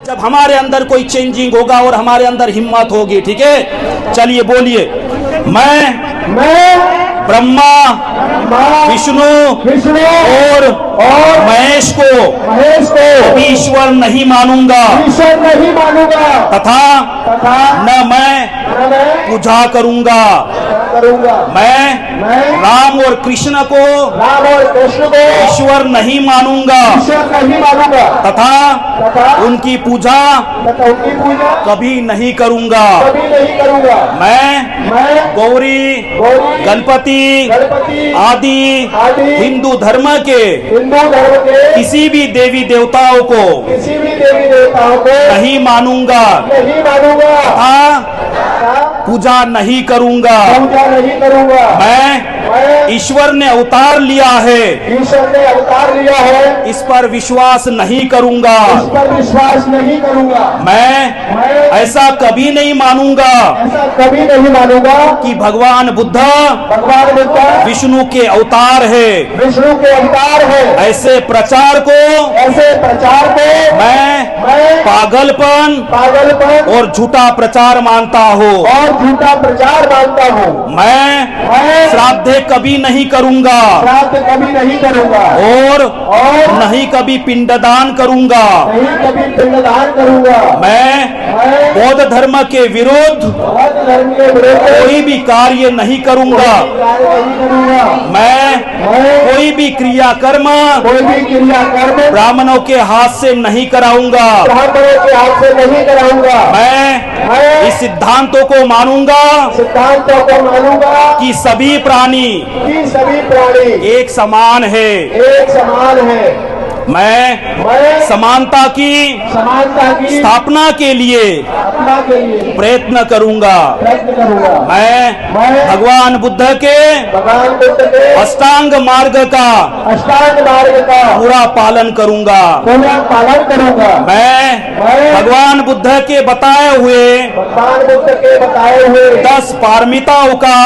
जब हमारे अंदर कोई चेंजिंग होगा और हमारे अंदर हिम्मत होगी, ठीक है, चलिए बोलिए, मैं ब्रह्मा, विष्णु और महेश को ईश्वर नहीं मानूंगा तथा न मैं पूजा करूंगा। मैं राम और कृष्ण को ईश्वर नहीं मानूंगा तथा उनकी पूजा कभी नहीं करूंगा। मैं गौरी, गणपति आदि हिंदू धर्म के किसी भी देवी देवताओं को नहीं मानूंगा तथा पूजा नहीं करूंगा। मैं ईश्वर ने अवतार लिया है, इस पर विश्वास नहीं करूंगा। मैं ऐसा कभी नहीं मानूंगा कि भगवान बुद्ध विष्णु के अवतार है। ऐसे प्रचार को मैं पागलपन और झूठा प्रचार मानता हूँ। मैं श्राद्ध कभी नहीं करूंगा और नहीं कभी पिंडदान करूंगा। मैं बौद्ध धर्म के विरुद्ध कोई भी कार्य नहीं करूंगा। मैं कोई भी क्रियाकर्म ब्राह्मणों के हाथ से नहीं कराऊंगा। मैं इस सिद्धांतों को मानूंगा कि सभी प्राणी एक समान है। मैं समानता की स्थापना के लिए प्रयत्न करूंगा। मैं भगवान बुद्ध के अष्टांग मार्ग का पूरा पालन करूंगा। मैं भगवान बुद्ध के बताए हुए 10 पारमिताओं का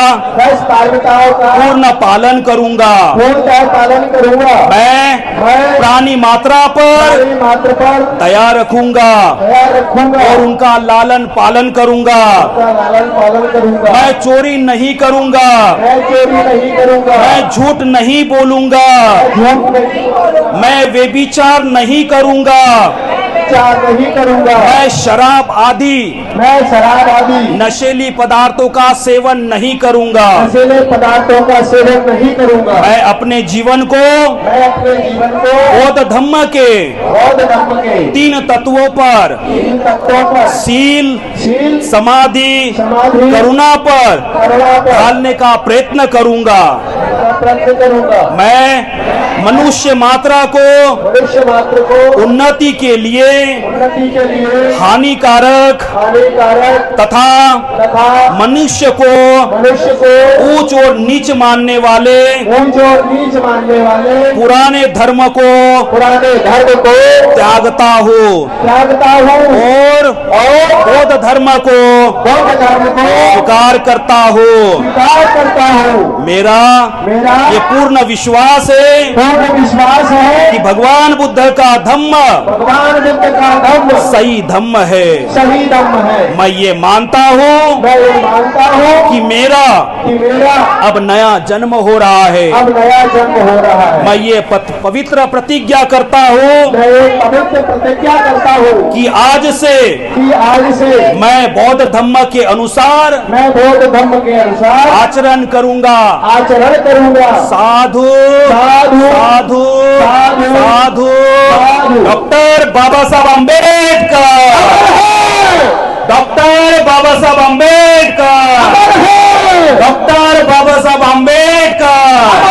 पूर्ण पालन करूंगा। मैं प्राणी मात्रा पर दया रखूंगा और उनका लालन पालन करूंगा। मैं चोरी नहीं करूंगा। मैं झूठ नहीं बोलूंगा। मैं व्यभिचार नहीं करूंगा। मैं शराब आदि नशीली पदार्थों का सेवन नहीं करूंगा। मैं अपने जीवन को बौद्ध धम्म के 3 तत्वों पर शील, समाधि, करुणा पर ढालने का प्रयत्न करूंगा। मैं मनुष्य मात्रा को उन्नति के लिए हानिकारक तथा मनुष्य को ऊंच और नीच मानने वाले पुराने धर्म को त्यागता हूँ और बौद्ध धर्म को स्वीकार करता हूँ। मेरा ये पूर्ण विश्वास है कि भगवान बुद्ध का धम्म सही धम्म है। मैं ये मानता हूँ कि मेरा अब नया जन्म हो रहा है। मैं ये पवित्र प्रतिज्ञा करता हूँ कि आज से मैं बौद्ध धम्म के अनुसार आचरण करूंगा। साधु साधु साधु। डॉक्टर बाबा साहब अम्बेडकर, डॉक्टर बाबा साहब अम्बेडकर, डॉक्टर बाबा साहब अम्बेडकर।